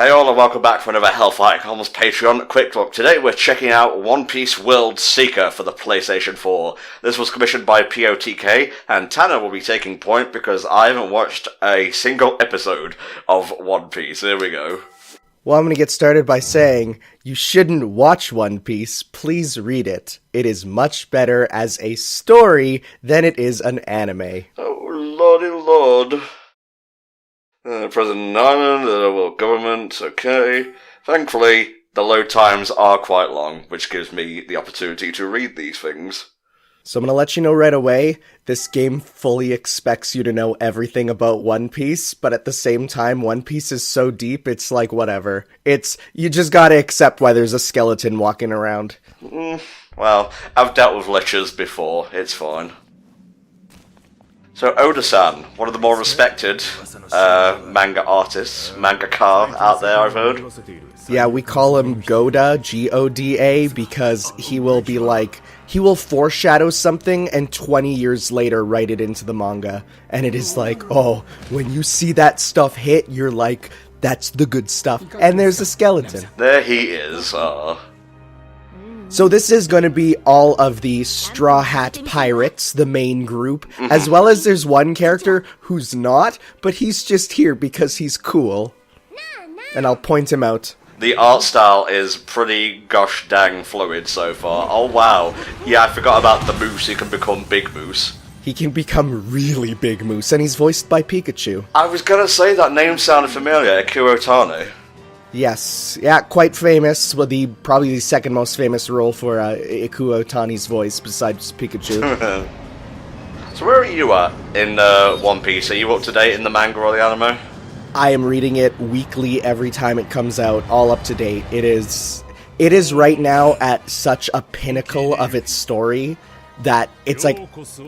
Hey all and welcome back for another HellfireComms Patreon Quick Look. Today we're checking out One Piece World Seeker for the PlayStation 4. This was commissioned by POTK, and Tanner will be taking point because I haven't watched a single episode of One Piece. Here we go. Well, I'm going to get started by saying, you shouldn't watch One Piece, please read it. It is much better as a story than it is an anime. Oh lordy lord. President Island, the world government, okay. Thankfully, the load times are quite long, which gives me the opportunity to read these things. So I'm going to let you know right away, this game fully expects you to know everything about One Piece, but at the same time, One Piece is so deep, it's like whatever. You just gotta accept why there's a skeleton walking around. Well, I've dealt with lichers before, it's fine. So Oda-san, one of the more respected manga artists, mangaka out there, I've heard. Yeah, we call him Goda, G-O-D-A, because he will foreshadow something and 20 years later write it into the manga. And it is like, oh, when you see that stuff hit, you're like, that's the good stuff. And there's a skeleton. There he is, So this is going to be all of the Straw Hat Pirates, the main group, as well as there's one character who's not, but he's just here because he's cool. And I'll point him out. The art style is pretty gosh dang fluid so far. Oh wow. Yeah, I forgot about the moose, he can become Big Moose. He can become really Big Moose, and he's voiced by Pikachu. I was gonna say that name sounded familiar, Akira Tane. Yes, yeah, quite famous. Well, probably the second most famous role for Ikuo Tani's voice, besides Pikachu. So where are you at in One Piece? Are you up to date in the manga or the anime? I am reading it weekly every time it comes out, all up to date. It is right now at such a pinnacle of its story that it's like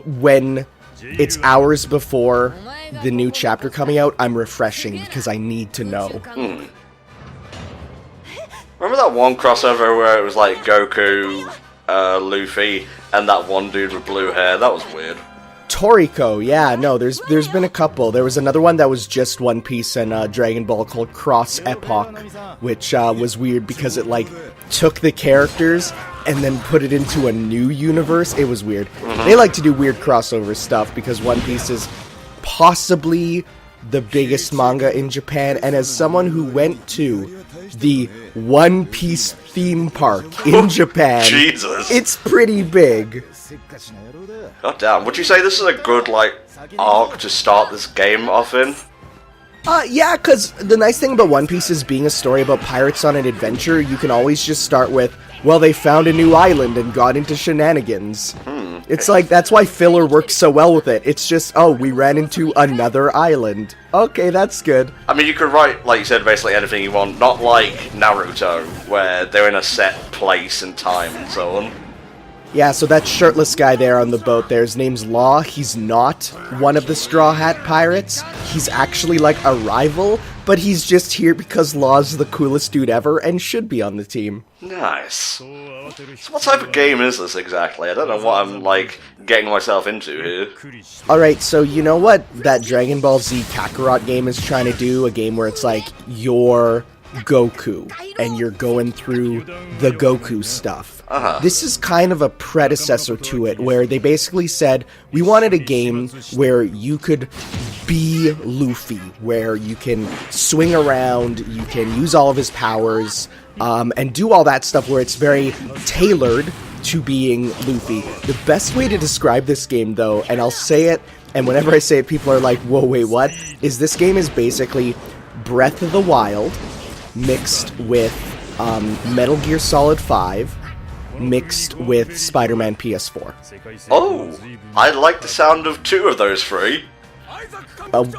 when it's hours before the new chapter coming out, I'm refreshing because I need to know. Remember that one crossover where it was like Goku, Luffy, and that one dude with blue hair? That was weird. Toriko, yeah, no, there's been a couple. There was another one that was just One Piece and Dragon Ball called Cross Epoch, which was weird because it like took the characters and then put it into a new universe. It was weird. They like to do weird crossover stuff because One Piece is possibly the biggest manga in Japan, and as someone who went to the One Piece theme park in Japan, Jesus, it's pretty big. God damn, would you say this is a good, like, arc to start this game off in? Yeah, because the nice thing about One Piece is being a story about pirates on an adventure, you can always just start with, well, they found a new island and got into shenanigans. It's like, that's why filler works so well with it. It's just, oh, we ran into another island. Okay, that's good. I mean, you could write, like you said, basically anything you want, not like Naruto, where they're in a set place and time and so on. Yeah, so that shirtless guy there on the boat there, his name's Law. He's not one of the Straw Hat Pirates. He's actually like a rival, but he's just here because Law's the coolest dude ever and should be on the team. Nice. So what type of game is this exactly? I don't know what I'm, like, getting myself into here. Alright, so you know what that Dragon Ball Z Kakarot game is trying to do? A game where it's like, you're Goku, and you're going through the Goku stuff. This is kind of a predecessor to it, where they basically said, we wanted a game where you could be Luffy, where you can swing around, you can use all of his powers, and do all that stuff where it's very tailored to being Luffy. The best way to describe this game, though, and I'll say it, and whenever I say it, people are like, whoa, wait, what? Is this game is basically Breath of the Wild mixed with Metal Gear Solid 5, mixed with Spider-Man PS4. Oh, I like the sound of two of those three.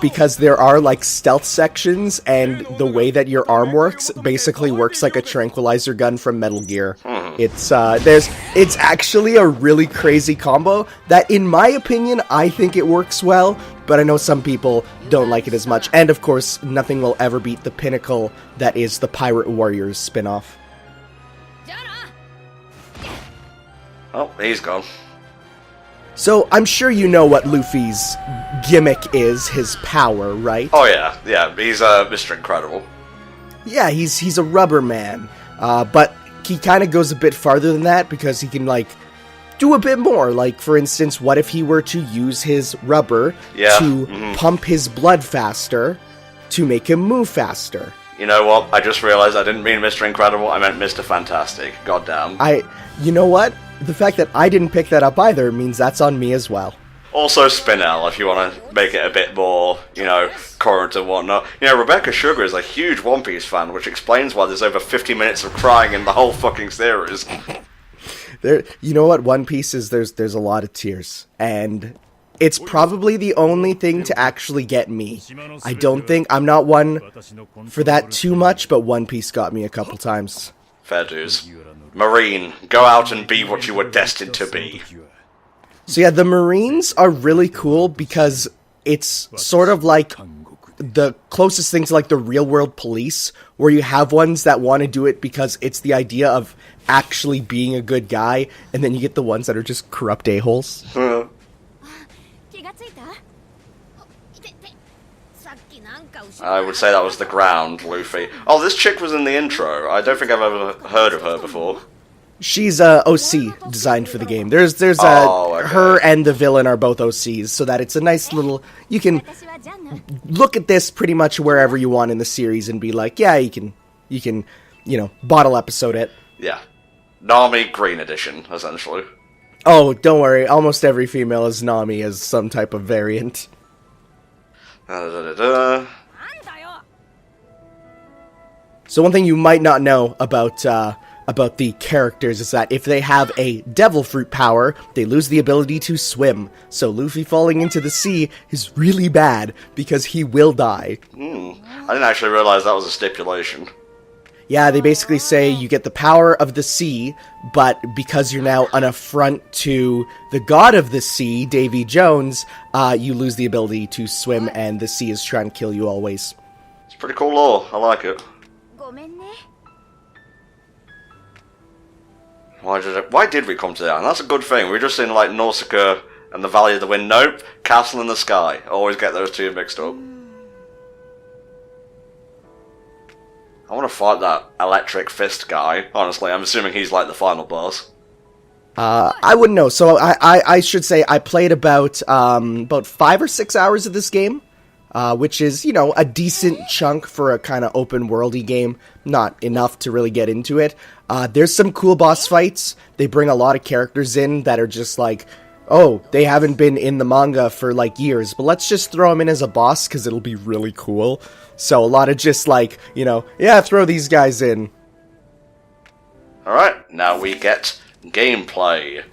Because there are like stealth sections, and the way that your arm works basically works like a tranquilizer gun from Metal Gear. It's actually a really crazy combo that, in my opinion, I think it works well, but I know some people don't like it as much. And of course, nothing will ever beat the pinnacle that is the Pirate Warriors spin-off. Oh, he's gone. So, I'm sure you know what Luffy's gimmick is, his power, right? Oh yeah, he's Mr. Incredible. Yeah, he's a rubber man, but he kind of goes a bit farther than that because he can, like, do a bit more. Like, for instance, what if he were to use his rubber to pump his blood faster to make him move faster? You know what? I just realized I didn't mean Mr. Incredible, I meant Mr. Fantastic. Goddamn. You know what? The fact that I didn't pick that up either means that's on me as well. Also Spinel, if you want to make it a bit more, you know, current and whatnot. You know, Rebecca Sugar is a huge One Piece fan, which explains why there's over 50 minutes of crying in the whole fucking series. You know what? One Piece is, there's a lot of tears, and it's probably the only thing to actually get me. I'm not one for that too much, but One Piece got me a couple times. Fair dues. Marine, go out and be what you were destined to be. So yeah, the Marines are really cool because it's sort of like the closest thing to like the real world police, where you have ones that want to do it because it's the idea of actually being a good guy, and then you get the ones that are just corrupt a-holes. I would say that was the ground, Luffy. Oh, this chick was in the intro. I don't think I've ever heard of her before. She's OC designed for the game. There's okay. Her and the villain are both OCs, so that it's a nice little. You can look at this pretty much wherever you want in the series and be like, yeah, you can, bottle episode it. Yeah, Nami Green Edition, essentially. Oh, don't worry. Almost every female is Nami as some type of variant. So one thing you might not know about the characters is that if they have a devil fruit power, they lose the ability to swim. So Luffy falling into the sea is really bad because he will die. I didn't actually realize that was a stipulation. Yeah, they basically say you get the power of the sea, but because you're now an affront to the god of the sea, Davy Jones, you lose the ability to swim, and the sea is trying to kill you always. It's pretty cool lore. I like it. Why did we come to that? And that's a good thing. We're just in, like, Nausicaa and the Valley of the Wind. Nope. Castle in the Sky. Always get those two mixed up. I want to fight that electric fist guy. Honestly, I'm assuming he's, like, the final boss. I wouldn't know. So I should say I played about 5 or 6 hours of this game. Which is, a decent chunk for a kind of open-worldy game. Not enough to really get into it. There's some cool boss fights. They bring a lot of characters in that are just like, oh, they haven't been in the manga for, like, years, but let's just throw them in as a boss because it'll be really cool. So a lot of just, like, yeah, throw these guys in. Alright, now we get gameplay.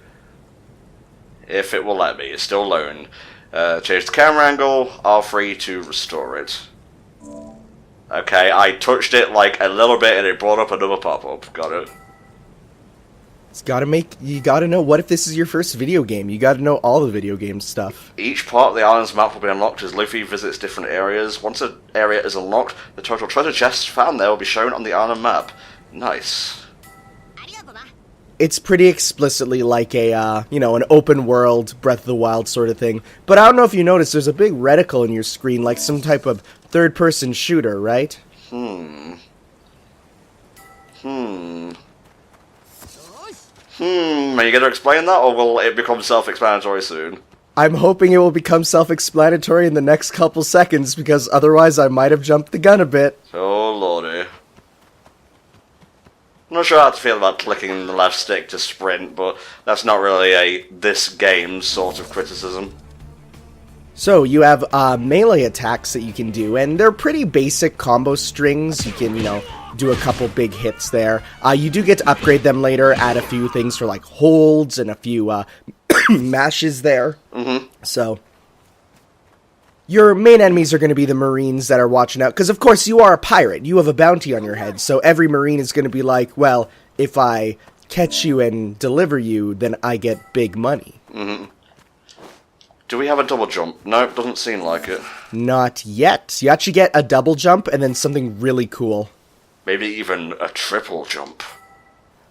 If it will let me. It's still loading. Change the camera angle, R3 to restore it. Okay, I touched it like a little bit and it brought up another pop-up. Got it. You gotta know, what if this is your first video game? You gotta know all the video game stuff. Each part of the island's map will be unlocked as Luffy visits different areas. Once an area is unlocked, the total treasure chests found there will be shown on the island map. Nice. It's pretty explicitly like a, an open world, Breath of the Wild sort of thing. But I don't know if you noticed, there's a big reticle in your screen, like some type of third-person shooter, right? Are you going to explain that, or will it become self-explanatory soon? I'm hoping it will become self-explanatory in the next couple seconds, because otherwise I might have jumped the gun a bit. Oh, lordy. I'm not sure how to feel about clicking the left stick to sprint, but that's not really a this game sort of criticism. So, you have melee attacks that you can do, and they're pretty basic combo strings. You can, do a couple big hits there. You do get to upgrade them later, add a few things for, like, holds and a few mashes there. So, your main enemies are going to be the Marines that are watching out, because of course you are a pirate, you have a bounty on your head, so every Marine is going to be like, well, if I catch you and deliver you, then I get big money. Do we have a double jump? No, it doesn't seem like it. Not yet. You actually get a double jump and then something really cool. Maybe even a triple jump.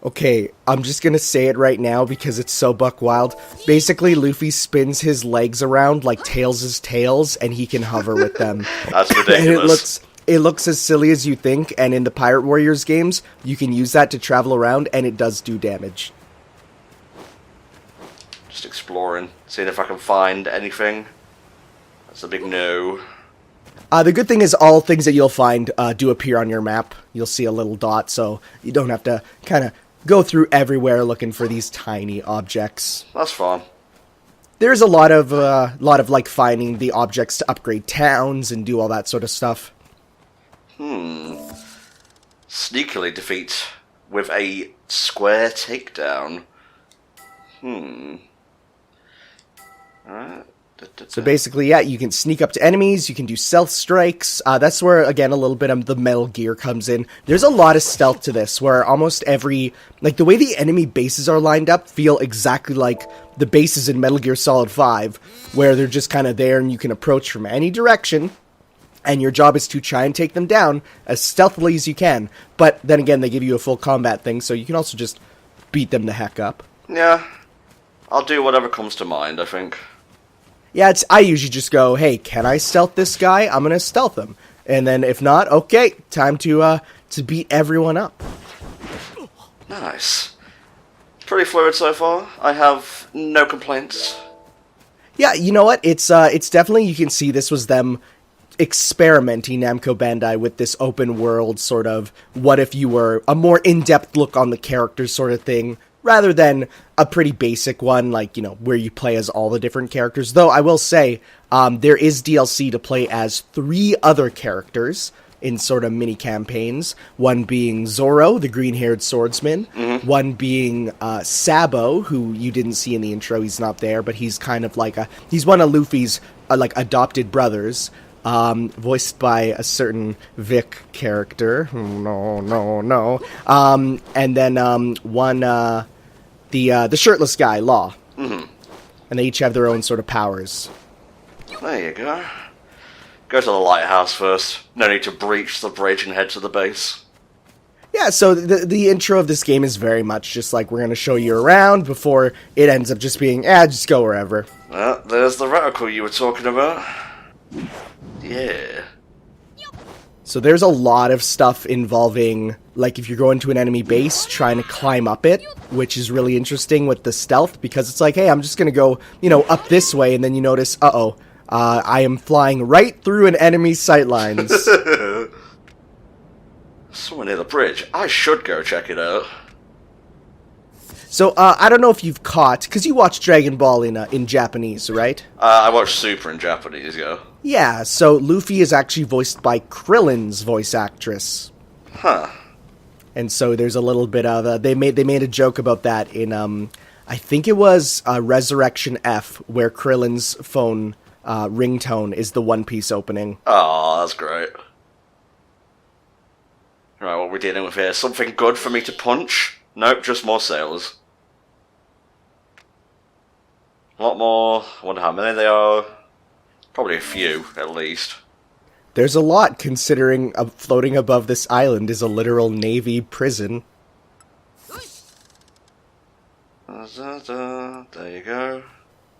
Okay, I'm just gonna say it right now because it's so buck wild. Basically, Luffy spins his legs around like Tails' tails, and he can hover with them. That's ridiculous. And it looks as silly as you think, and in the Pirate Warriors games, you can use that to travel around, and it does do damage. Just exploring, seeing if I can find anything. That's a big no. The good thing is all things that you'll find do appear on your map. You'll see a little dot, so you don't have to kind of go through everywhere looking for these tiny objects. That's fun. There's a lot of like finding the objects to upgrade towns and do all that sort of stuff. Sneakily defeat with a square takedown. Alright. So basically, yeah, you can sneak up to enemies, you can do stealth strikes. That's where, again, a little bit of the Metal Gear comes in. There's a lot of stealth to this, where almost every... Like, the way the enemy bases are lined up feel exactly like the bases in Metal Gear Solid 5, where they're just kind of there and you can approach from any direction, and your job is to try and take them down as stealthily as you can. But then again, they give you a full combat thing, so you can also just beat them the heck up. Yeah. I'll do whatever comes to mind, I think. Yeah, I usually just go, hey, can I stealth this guy? I'm gonna stealth him. And then if not, okay, time to beat everyone up. Nice. Pretty fluid so far. I have no complaints. Yeah, you know what? It's definitely, you can see this was them experimenting, Namco Bandai, with this open world sort of, what if you were a more in-depth look on the characters sort of thing, rather than a pretty basic one, like, you know, where you play as all the different characters. Though, I will say, there is DLC to play as 3 other characters in sort of mini-campaigns. One being Zoro, the green-haired swordsman. One being Sabo, who you didn't see in the intro, he's not there, but he's kind of like he's one of Luffy's, like, adopted brothers. Voiced by a certain Vic character. No. And then, one, the shirtless guy, Law. And they each have their own sort of powers. There you go. Go to the lighthouse first. No need to breach the bridge and head to the base. Yeah, so the intro of this game is very much just like, we're going to show you around before it ends up just being, just go wherever. There's the reticle you were talking about. Yeah. So there's a lot of stuff involving, like, if you're going to an enemy base, trying to climb up it, which is really interesting with the stealth, because it's like, hey, I'm just going to go, you know, up this way, and then you notice, I am flying right through an enemy's sightlines. Somewhere near the bridge. I should go check it out. So, I don't know if you've caught, because you watch Dragon Ball in Japanese, right? I watched Super in Japanese, yeah. Yeah, so Luffy is actually voiced by Krillin's voice actress. Huh. And so there's a little bit of they made a joke about that in I think it was Resurrection F, where Krillin's phone ringtone is the One Piece opening. Oh, that's great. Right, what are we dealing with here? Something good for me to punch? Nope, just more sailors. A lot more. I wonder how many they are. Probably a few, at least. There's a lot, considering floating above this island is a literal Navy prison. There you go.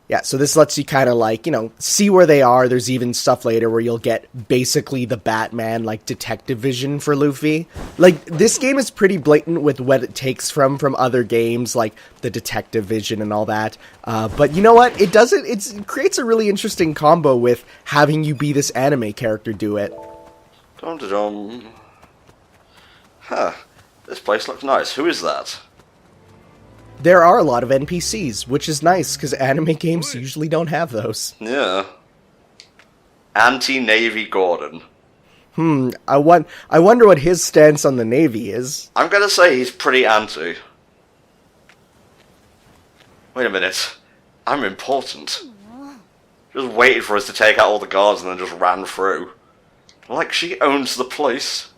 Yeah, so this lets you kind of, like, you know, see where they are. There's even stuff later where you'll get basically the Batman, like, detective vision for Luffy. Like, this game is pretty blatant with what it takes from other games, like the detective vision and all that. But you know what? It creates a really interesting combo with having you be this anime character do it. Dum-da-dum. Huh. This place looks nice. Who is that? There are a lot of NPCs, which is nice, because anime games usually don't have those. Yeah. Anti-Navy Gordon. I wonder what his stance on the Navy is. I'm gonna say he's pretty anti. Wait a minute. I'm important. Just waited for us to take out all the guards and then just ran through. Like she owns the place.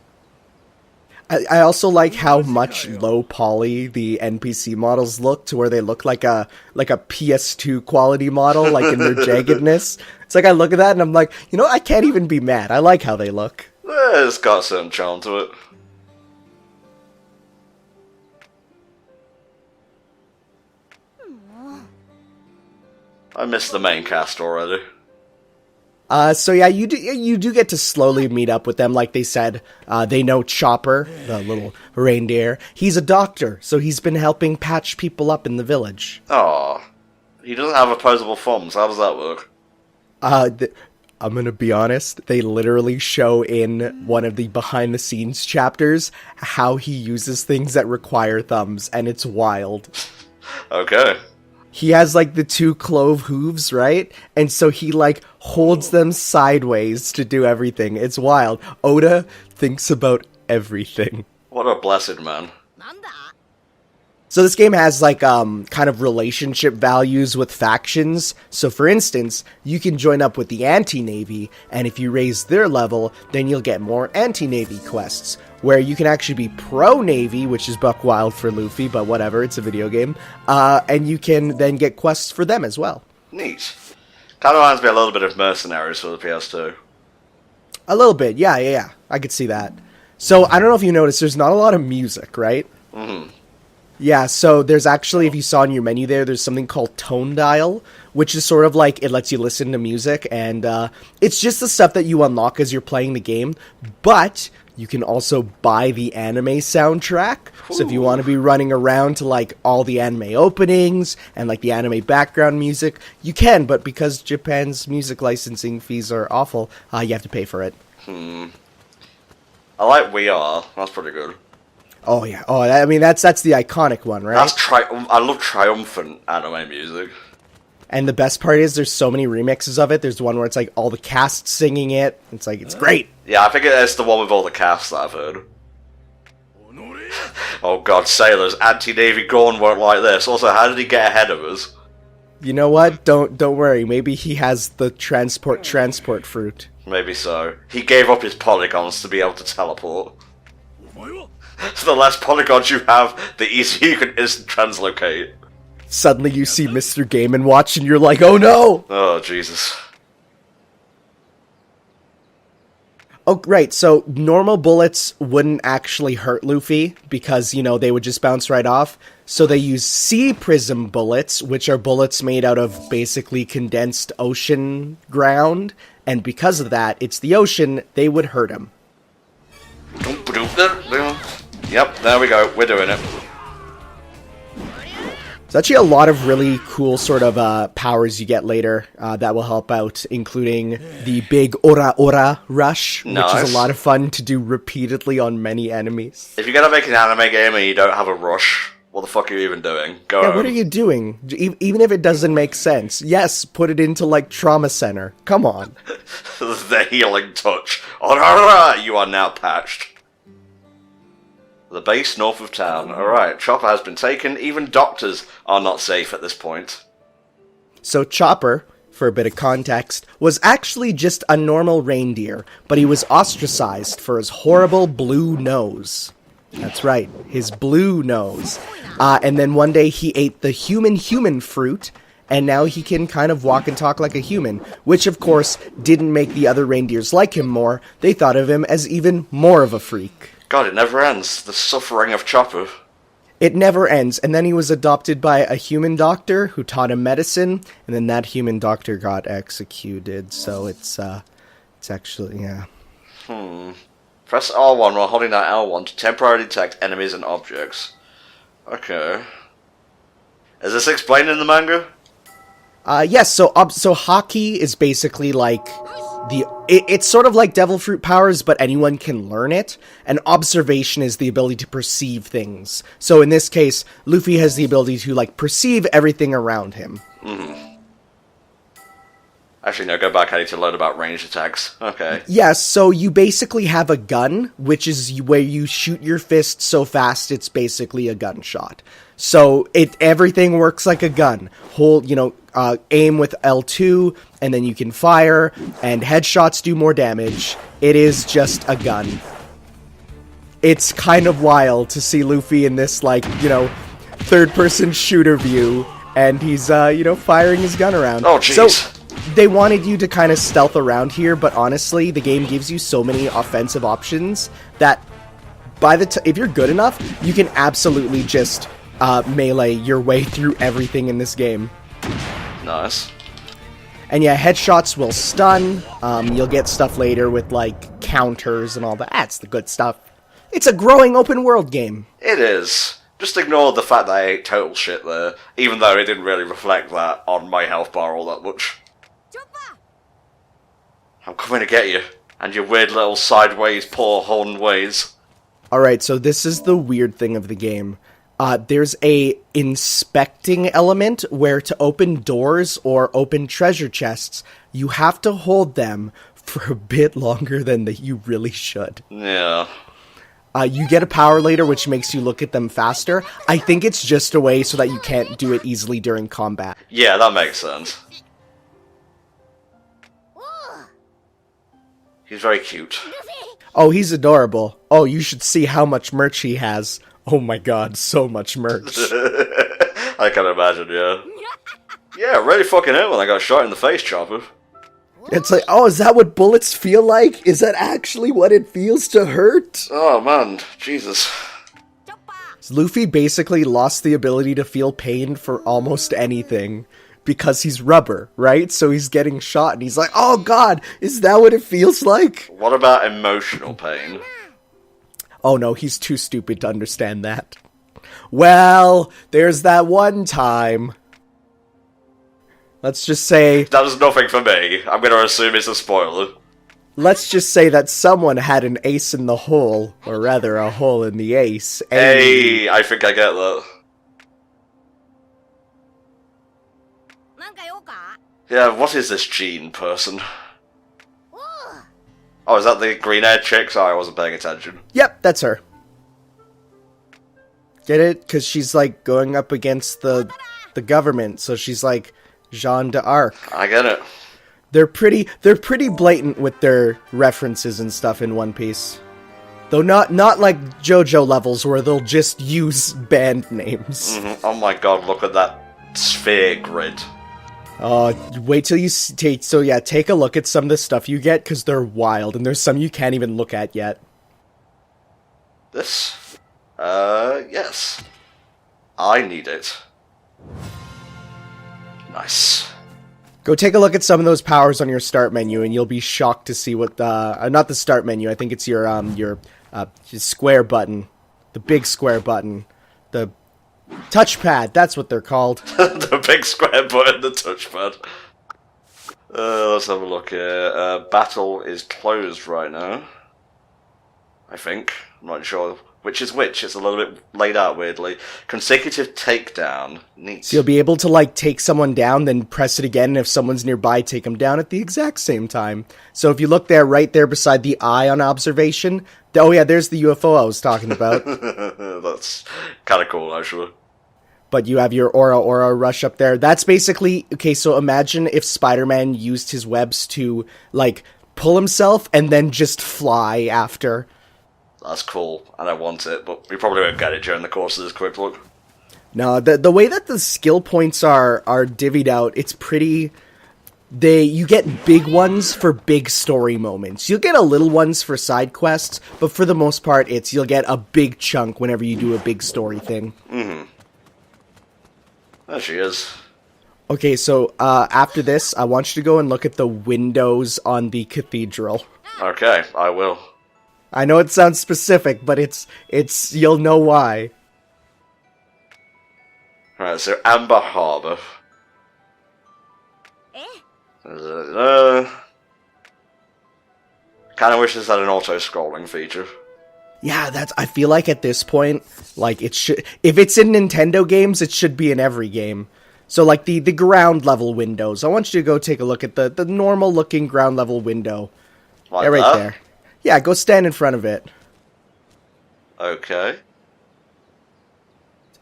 I also like how much low poly the NPC models look, to where they look like a PS2 quality model, like in their jaggedness. It's like I look at that and I'm like, you know, I can't even be mad. I like how they look. It's got a certain charm to it. I missed the main cast already. So yeah, you do get to slowly meet up with them, like they said. They know Chopper, the little reindeer. He's a doctor, so he's been helping patch people up in the village. Oh, he doesn't have opposable thumbs. How does that work? I'm gonna be honest, they literally show in one of the behind-the-scenes chapters how he uses things that require thumbs, and it's wild. Okay. He has, like, the 2 clove hooves, right? And so he, like, holds them sideways to do everything. It's wild. Oda thinks about everything. What a blessed man. So this game has, like, kind of relationship values with factions. So, for instance, you can join up with the Anti-Navy, and if you raise their level, then you'll get more Anti-Navy quests, where you can actually be pro-Navy, which is buck wild for Luffy, but whatever, it's a video game, and you can then get quests for them as well. Neat. Kind of reminds me a little bit of Mercenaries for the PS2. A little bit, yeah, I could see that. So, I don't know if you noticed, there's not a lot of music, right? Mm-hmm. Yeah, so there's actually, if you saw in your menu there's something called Tone Dial, which is sort of like, it lets you listen to music, and it's just the stuff that you unlock as you're playing the game, but you can also buy the anime soundtrack. Ooh. So if you want to be running around to, like, all the anime openings, and, like, the anime background music, you can, but because Japan's music licensing fees are awful, you have to pay for it. I like We Are, that's pretty good. Oh, yeah. Oh, I mean, that's the iconic one, right? I love triumphant anime music. And the best part is there's so many remixes of it. There's one where it's like all the cast singing it. It's like, it's great. Yeah, I think it's the one with all the cast that I've heard. Oh god, sailors, Anti-Navy Gorn won't like this. Also, how did he get ahead of us? You know what? Don't worry. Maybe he has the transport fruit. Maybe so. He gave up his polygons to be able to teleport. So the less polygons you have, the easier you can instant translocate. Suddenly you see Mr. Game & Watch and you're like, oh no! Oh, Jesus. Oh, right, so normal bullets wouldn't actually hurt Luffy, because, you know, they would just bounce right off. So they use Sea Prism bullets, which are bullets made out of basically condensed ocean ground, and because of that, it's the ocean, they would hurt him. Yep, there we go, we're doing it. There's actually a lot of really cool sort of powers you get later that will help out, including the big Ora Ora rush, nice. Which is a lot of fun to do repeatedly on many enemies. If you're gonna make an anime game and you don't have a rush, what the fuck are you even doing? Go home. What are you doing? Even if it doesn't make sense. Yes, put it into, like, Trauma Center. Come on. The healing touch. Ora, you are now patched. The base north of town. Alright, Chopper has been taken. Even doctors are not safe at this point. So Chopper, for a bit of context, was actually just a normal reindeer, but he was ostracized for his horrible blue nose. That's right, his blue nose. And then one day he ate the human fruit, and now he can kind of walk and talk like a human, which of course didn't make the other reindeers like him more. They thought of him as even more of a freak. God, it never ends. The suffering of Chopper. It never ends, and then he was adopted by a human doctor who taught him medicine, and then that human doctor got executed, so it's actually, yeah. Press R1 while holding down L1 to temporarily detect enemies and objects. Okay. Is this explained in the manga? Yes, so Haki is basically like it's sort of like Devil Fruit powers, but anyone can learn it, and observation is the ability to perceive things. So in this case, Luffy has the ability to, like, perceive everything around him. Actually, no, go back. I need to learn about ranged attacks. Okay. Yes, so you basically have a gun, which is where you shoot your fist so fast it's basically a gunshot. So everything works like a gun. Hold, aim with L2, and then you can fire, and headshots do more damage. It is just a gun. It's kind of wild to see Luffy in this, third-person shooter view, and he's, firing his gun around. Oh, jeez. So, they wanted you to kind of stealth around here, but honestly, the game gives you so many offensive options that if you're good enough, you can absolutely just melee your way through everything in this game. Nice. And yeah, headshots will stun. You'll get stuff later with, like, counters and all that. That's the good stuff. It's a growing open world game. It is. Just ignore the fact that I ate total shit there, even though it didn't really reflect that on my health bar all that much. I'm coming to get you, and your weird little sideways, poor horn ways. Alright, so this is the weird thing of the game. There's a inspecting element where to open doors or open treasure chests, you have to hold them for a bit longer than you really should. Yeah. You get a power later, which makes you look at them faster. I think it's just a way so that you can't do it easily during combat. Yeah, that makes sense. He's very cute. Oh, he's adorable. Oh, you should see how much merch he has. Oh my god, so much merch. I can imagine, yeah. Yeah, really fucking hurt when I got shot in the face, Chopper. It's like, oh, is that what bullets feel like? Is that actually what it feels to hurt? Oh man, Jesus. Luffy basically lost the ability to feel pain for almost anything. Because he's rubber, right? So he's getting shot and he's like, oh god, is that what it feels like? What about emotional pain? Oh no, he's too stupid to understand that. Well, there's that one time. Let's just say... That was nothing for me. I'm gonna assume it's a spoiler. Let's just say that someone had an ace in the hole. Or rather, a hole in the ace. Hey, I think I get that. Yeah, what is this Jean person? Oh, is that the green-haired chick? Sorry, I wasn't paying attention. Yep, that's her. Get it? Because she's, like, going up against the government, so she's, like, Jeanne d'Arc. I get it. They're pretty blatant with their references and stuff in One Piece. Though not like JoJo levels where they'll just use band names. Mm-hmm. Oh my god, look at that sphere grid. Wait till you take a look at some of the stuff you get, because they're wild, and there's some you can't even look at yet. This? Yes. I need it. Nice. Go take a look at some of those powers on your start menu, and you'll be shocked to see what not the start menu, I think it's your square button. The big square button. The touchpad, that's what they're called. The big square button, the touchpad. Let's have a look here. Battle is closed right now. I think. I'm not sure which is which. It's a little bit laid out weirdly. Consecutive takedown. Neat. So you'll be able to, like, take someone down, then press it again, and if someone's nearby, take them down at the exact same time. So if you look there, right there beside the eye on observation, oh yeah, there's the UFO I was talking about. That's kind of cool, actually. But you have your Aura Rush up there. That's basically... Okay, so imagine if Spider-Man used his webs to, like, pull himself and then just fly after. That's cool, and I want it, but we probably won't get it during the course of this quick look. No, the way that the skill points are divvied out, it's pretty... You get big ones for big story moments. You'll get a little ones for side quests, but for the most part, you'll get a big chunk whenever you do a big story thing. Mm-hmm. There she is. Okay, so after this, I want you to go and look at the windows on the cathedral. Okay, I will. I know it sounds specific, but it's you'll know why. Right, so Amber Harbor. Kind of wish this had an auto-scrolling feature. Yeah, I feel like at this point, like, it should... If it's in Nintendo games, it should be in every game. So, like, the ground level windows. I want you to go take a look at the normal-looking ground level window. Like yeah, right that? there. Yeah, go stand in front of it. Okay.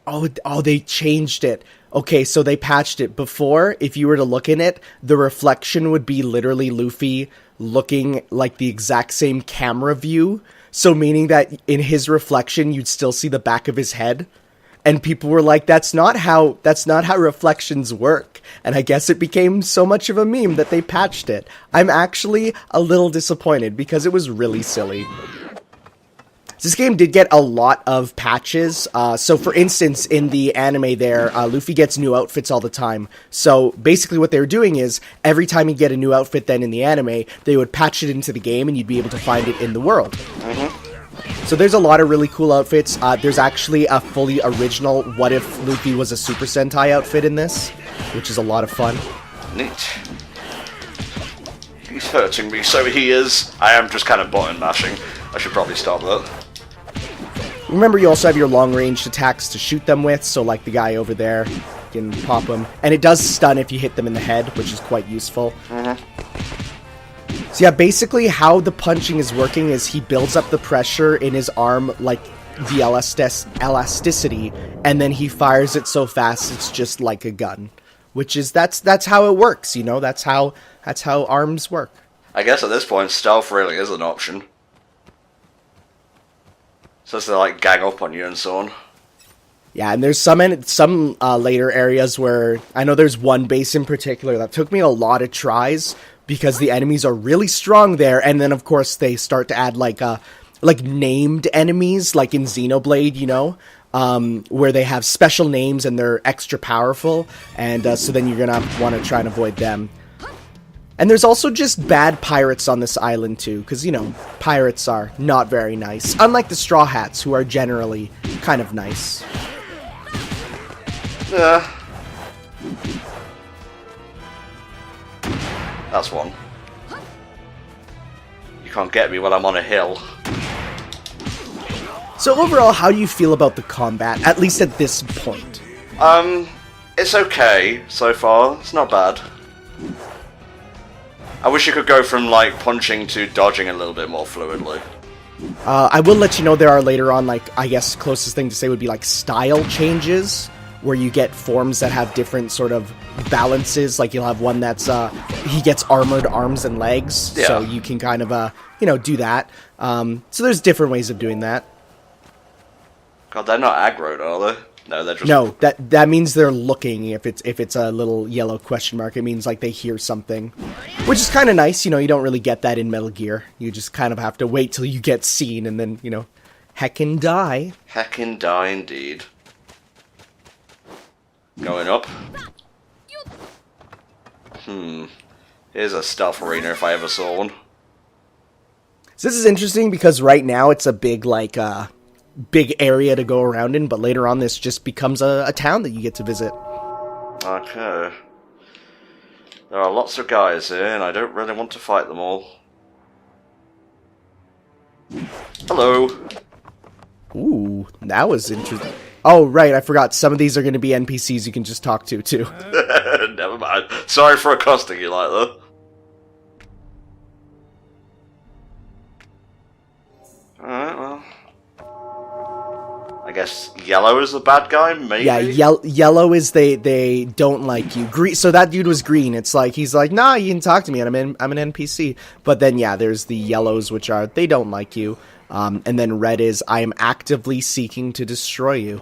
Oh, they changed it. Okay, so they patched it. Before, if you were to look in it, the reflection would be literally Luffy looking like the exact same camera view. So meaning that in his reflection, you'd still see the back of his head. And people were like, that's not how reflections work. And I guess it became so much of a meme that they patched it. I'm actually a little disappointed because it was really silly. This game did get a lot of patches. So, for instance, in the anime there, Luffy gets new outfits all the time. So, basically what they were doing is, every time you get a new outfit then in the anime, they would patch it into the game and you'd be able to find it in the world. Mm-hmm. So there's a lot of really cool outfits. There's actually a fully original What If Luffy Was a Super Sentai outfit in this, which is a lot of fun. Neat. He's hurting me, so he is. I am just kind of button mashing. I should probably stop that. Remember, you also have your long-range attacks to shoot them with, so like the guy over there, you can pop them. And it does stun if you hit them in the head, which is quite useful. Mm-hmm. So yeah, basically how the punching is working is he builds up the pressure in his arm, like the elasticity, and then he fires it so fast it's just like a gun. Which is, that's how it works, you know? That's how arms work. I guess at this point, stealth really is an option. So they like gang up on you and so on. Yeah, and there's some later areas where I know there's one base in particular that took me a lot of tries because the enemies are really strong there, and then of course they start to add like named enemies, like in Xenoblade, you know, where they have special names and they're extra powerful, and so then you're gonna want to try and avoid them. And there's also just bad pirates on this island too, because, you know, pirates are not very nice. Unlike the Straw Hats, who are generally kind of nice. Yeah. That's one. You can't get me while I'm on a hill. So overall, how do you feel about the combat, at least at this point? It's okay so far. It's not bad. I wish you could go from, like, punching to dodging a little bit more fluidly. I will let you know there are later on, like, I guess closest thing to say would be, like, style changes, where you get forms that have different sort of balances. Like, you'll have one that's, he gets armored arms and legs, yeah. So you can kind of, you know, do that. So there's different ways of doing that. God, they're not aggroed, are they? No, they're just... No, that means they're looking. If it's a little yellow question mark, it means like they hear something. Which is kind of nice, you know, you don't really get that in Metal Gear. You just kind of have to wait till you get seen and then, you know, heckin' die. Heckin' die indeed. Going up. Here's a stealth arena if I ever saw one. So this is interesting because right now it's a big, like, big area to go around in, but later on this just becomes a town that you get to visit. Okay. There are lots of guys here, and I don't really want to fight them all. Hello. Ooh, that was interesting. Oh, right, I forgot. Some of these are going to be NPCs you can just talk to, too. Never mind. Sorry for accosting you like that. Alright, well... I guess yellow is the bad guy, maybe? Yeah, yellow is they don't like you. Green, so that dude was green. It's like, he's like, nah, you can talk to me, and I'm an NPC. But then, yeah, there's the yellows, which are, they don't like you. And then red is, I am actively seeking to destroy you.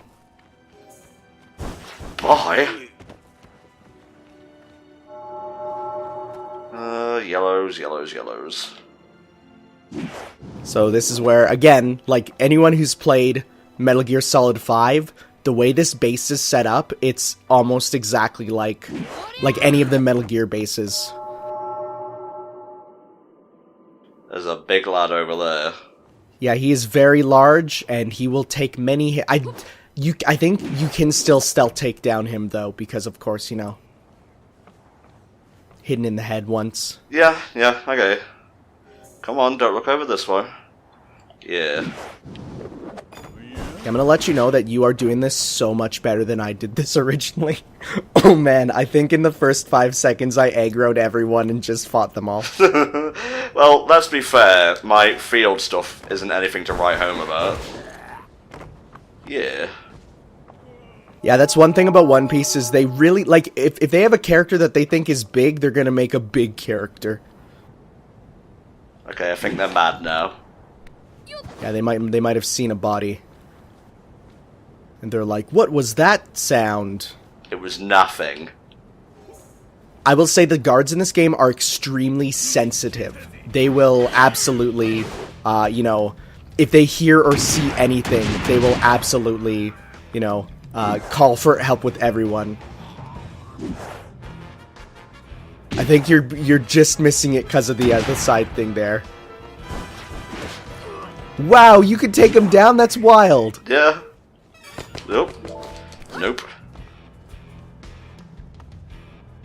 Bye. Yellows. So this is where, again, like anyone who's played Metal Gear Solid 5, the way this base is set up, it's almost exactly like any of the Metal Gear bases. There's a big lad over there. Yeah, he is very large, and he will take many hits. I think you can still stealth take down him, though, because, of course, you know, hidden in the head once. Yeah, okay. Come on, don't look over this way. Yeah. I'm gonna let you know that you are doing this so much better than I did this originally. Oh man, I think in the first 5 seconds I aggroed everyone and just fought them all. Well, let's be fair, my field stuff isn't anything to write home about. Yeah. Yeah, that's one thing about One Piece is they really, like, if they have a character that they think is big, they're gonna make a big character. Okay, I think they're mad now. Yeah, they might have seen a body. And they're like, what was that sound? It was nothing. I will say the guards in this game are extremely sensitive. They will absolutely, you know, if they hear or see anything, they will absolutely, you know, call for help with everyone. I think you're just missing it because of the side thing there. Wow, you could take him down? That's wild. Yeah. Nope. Nope.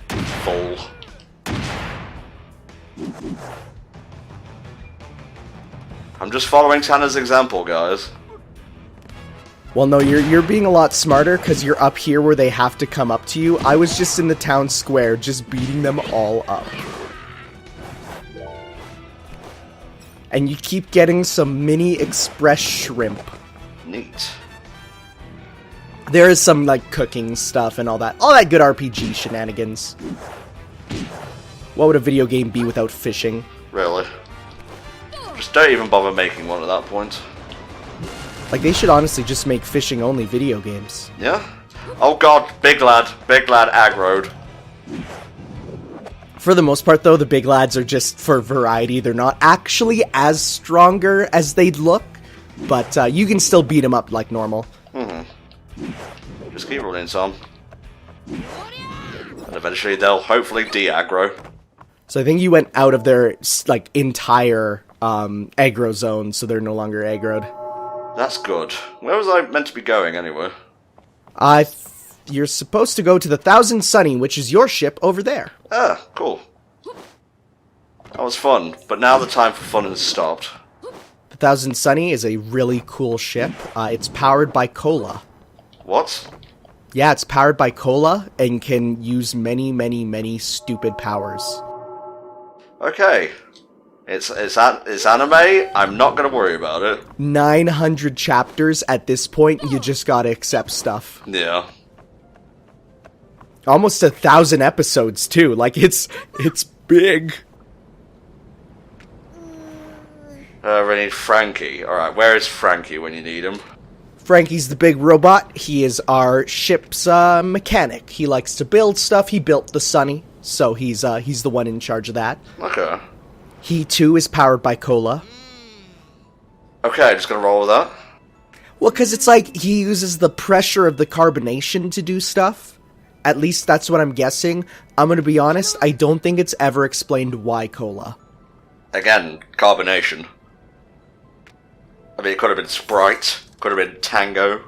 Full. I'm just following Tanner's example, guys. Well, no, you're being a lot smarter because you're up here where they have to come up to you. I was just in the town square, just beating them all up. And you keep getting some mini express shrimp. Neat. There is some, like, cooking stuff and all that good RPG shenanigans. What would a video game be without fishing? Really? Just don't even bother making one at that point. Like, they should honestly just make fishing-only video games. Yeah? Oh god, big lad aggroed. For the most part, though, the big lads are just for variety. They're not actually as stronger as they'd look, but you can still beat them up like normal. Just keep running, Tom. And eventually they'll hopefully de-aggro. So I think you went out of their, like, entire aggro zone, so they're no longer aggroed. That's good. Where was I meant to be going, anyway? You're supposed to go to the Thousand Sunny, which is your ship over there. Ah, cool. That was fun, but now the time for fun has stopped. The Thousand Sunny is a really cool ship. It's powered by cola. What? Yeah, it's powered by cola and can use many, many, many stupid powers. Okay. It's anime. I'm not gonna worry about it. 900 chapters at this point. You just gotta accept stuff. Yeah. Almost 1,000 episodes too. Like it's big. We need Frankie. Alright, where is Frankie when you need him? Frankie's the big robot. He is our ship's mechanic. He likes to build stuff. He built the Sunny, so he's the one in charge of that. Okay. He too is powered by cola. Okay, just gonna roll with that. Well, because it's like he uses the pressure of the carbonation to do stuff. At least that's what I'm guessing. I'm gonna be honest, I don't think it's ever explained why cola. Again, carbonation. I mean, it could have been Sprite, could have been Tango.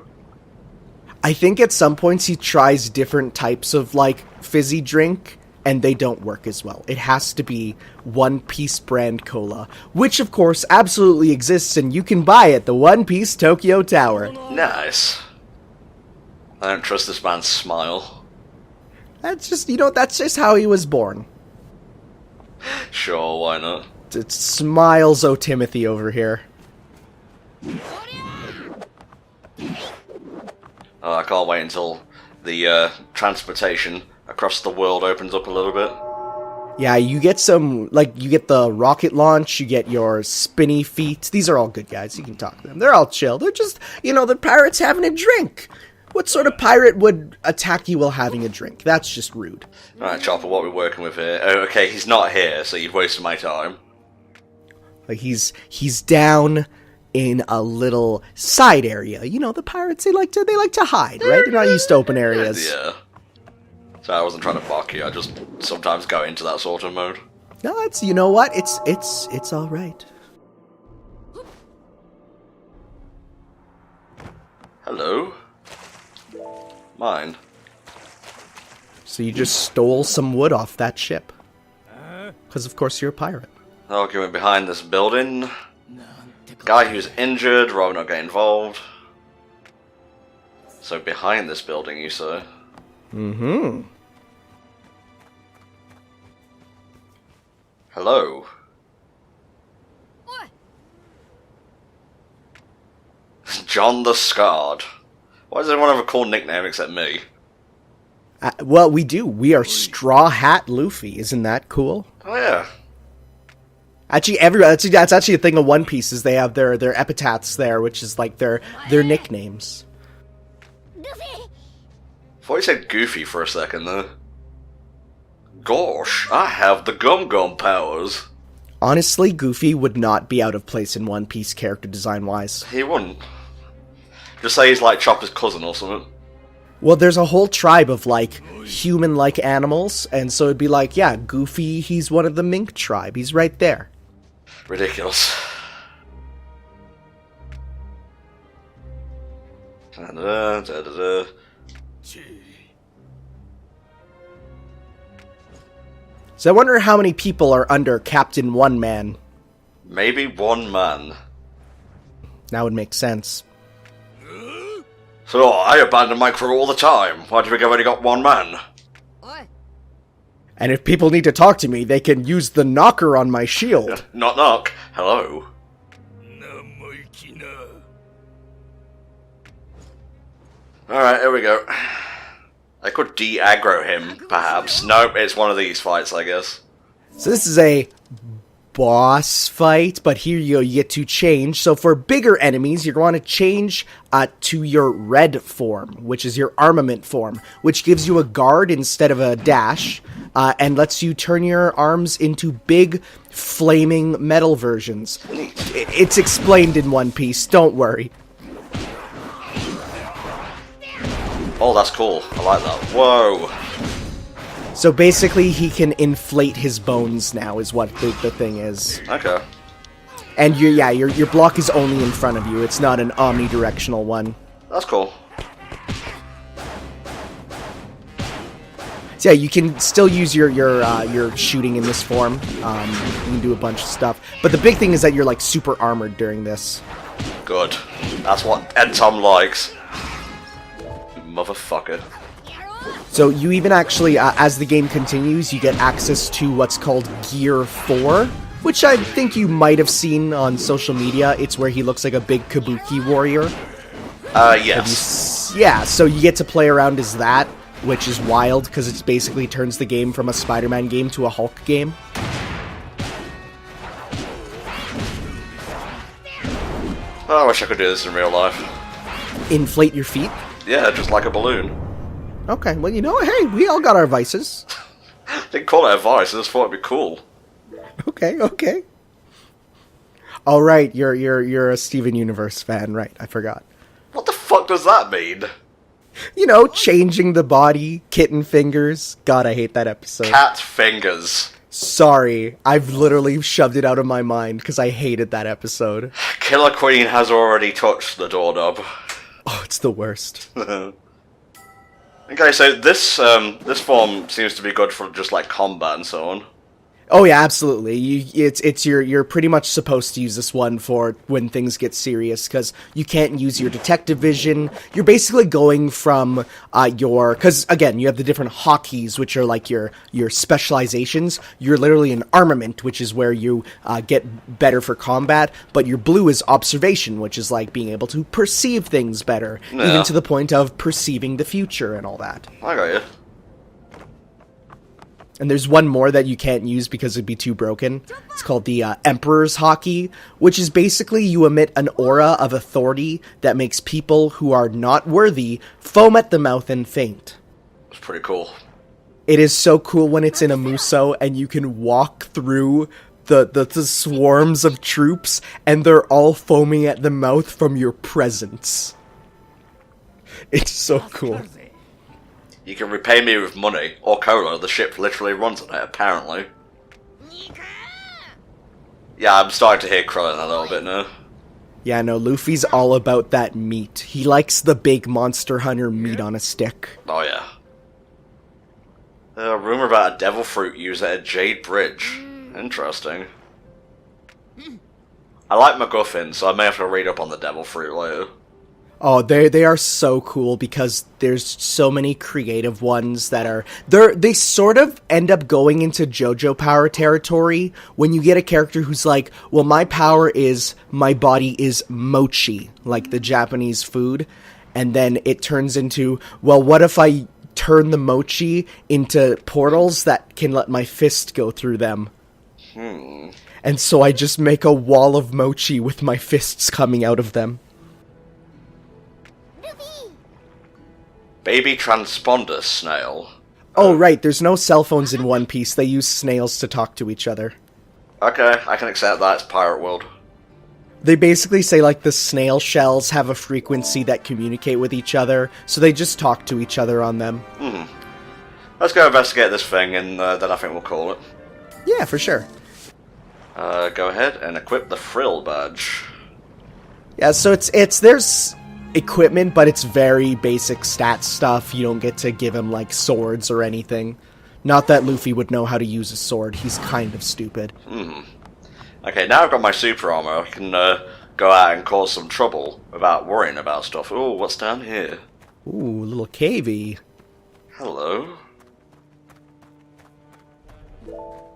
I think at some points he tries different types of, like, fizzy drink, and they don't work as well. It has to be One Piece brand cola, which, of course, absolutely exists, and you can buy at the One Piece Tokyo Tower. Nice. I don't trust this man's smile. That's just, that's just how he was born. Sure, why not? It's Smiles O' Timothy over here. Oh, I can't wait until the transportation across the world opens up a little bit. Yeah, you get some, like, you get the rocket launch, you get your spinny feet. These are all good guys, you can talk to them. They're all chill. They're just, the pirate's having a drink. What sort of pirate would attack you while having a drink? That's just rude. Alright, Chopper, what are we working with here? Oh, okay, he's not here, so you've wasted my time. Like, he's down in a little side area. The pirates, they like to hide, right? They're not used to open areas. Yeah. So I wasn't trying to bark you, I just sometimes go into that sort of mode. No, it's, you know what? It's all right. Hello? Mine. So you just stole some wood off that ship. Because, of course, you're a pirate. Arguing behind this building. Guy who's injured, rather not get involved. So behind this building, you say? Mm-hmm. Hello? John the Scarred. Why does everyone have a cool nickname except me? Well, we do. We are Straw Hat Luffy. Isn't that cool? Oh, yeah. Actually, that's actually a thing of One Piece, is they have their epitaphs there, which is like their nicknames. I thought you said Goofy for a second, though. Gosh, I have the Gum Gum powers. Honestly, Goofy would not be out of place in One Piece character design-wise. He wouldn't. Just say he's like Chopper's cousin or something. Well, there's a whole tribe of, like, human-like animals, and so it'd be like, yeah, Goofy, he's one of the mink tribe. He's right there. Ridiculous. So I wonder how many people are under Captain One Man. Maybe one man. That would make sense. So, I abandon my crew all the time. Why do you think I've only got one man? And if people need to talk to me, they can use the knocker on my shield. Knock knock. Hello. Alright, here we go. I could de-aggro him, perhaps. Nope, it's one of these fights, I guess. So this is a boss fight, but here you get to change. So for bigger enemies, you're going to change to your red form, which is your armament form, which gives you a guard instead of a dash, and lets you turn your arms into big, flaming metal versions. It's explained in One Piece, don't worry. Oh, that's cool. I like that. Whoa. So basically, he can inflate his bones now, is what the thing is. Okay. And your block is only in front of you. It's not an omnidirectional one. That's cool. So yeah, you can still use your shooting in this form. You can do a bunch of stuff. But the big thing is that you're like super armored during this. Good. That's what Tom likes. Motherfucker. So you even actually, as the game continues, you get access to what's called Gear 4, which I think you might have seen on social media. It's where he looks like a big Kabuki warrior. Yes. Yeah, so you get to play around as that, which is wild, because it basically turns the game from a Spider-Man game to a Hulk game. Oh, I wish I could do this in real life. Inflate your feet? Yeah, just like a balloon. Okay, well, you know, hey, we all got our vices. Didn't call it a vice, I just thought it'd be cool. Okay. All right, you're a Steven Universe fan, right? I forgot. What the fuck does that mean? You know, changing the body, kitten fingers. God, I hate that episode. Cat fingers. Sorry, I've literally shoved it out of my mind because I hated that episode. Killer Queen has already touched the doorknob. Oh, it's the worst. Okay, so this form seems to be good for just like combat and so on. Oh yeah, absolutely. You're pretty much supposed to use this one for when things get serious, because you can't use your detective vision. You're basically going from because again, you have the different hotkeys, which are like your specializations. You're literally an armament, which is where you get better for combat, but your blue is observation, which is like being able to perceive things better, even to the point of perceiving the future and all that. I got you. And there's one more that you can't use because it'd be too broken. It's called the Emperor's Hockey, which is basically you emit an aura of authority that makes people who are not worthy foam at the mouth and faint. It's pretty cool. It is so cool when it's in a Muso and you can walk through the swarms of troops and they're all foaming at the mouth from your presence. It's so cool. You can repay me with money, or cola, the ship literally runs on it, apparently. Yeah, I'm starting to hear Krillin a little bit now. Yeah, no, Luffy's all about that meat. He likes the big Monster Hunter meat on a stick. Oh yeah. A rumor about a devil fruit used at a Jade Bridge. Interesting. I like MacGuffin, so I may have to read up on the devil fruit later. Oh, they are so cool because there's so many creative ones that are... They sort of end up going into JoJo power territory when you get a character who's like, well, my power is my body is mochi, like the Japanese food. And then it turns into, well, what if I turn the mochi into portals that can let my fist go through them? And so I just make a wall of mochi with my fists coming out of them. Baby transponder snail. Oh, right, there's no cell phones in One Piece. They use snails to talk to each other. Okay, I can accept that. It's Pirate World. They basically say, like, the snail shells have a frequency that communicate with each other, so they just talk to each other on them. Let's go investigate this thing, and then I think we'll call it. Yeah, for sure. Go ahead and equip the Frill badge. Yeah, so there's equipment, but it's very basic stat stuff. You don't get to give him, like, swords or anything. Not that Luffy would know how to use a sword. He's kind of stupid. Okay, now I've got my super armor. I can go out and cause some trouble without worrying about stuff. Ooh, what's down here? Ooh, little cavey. Hello.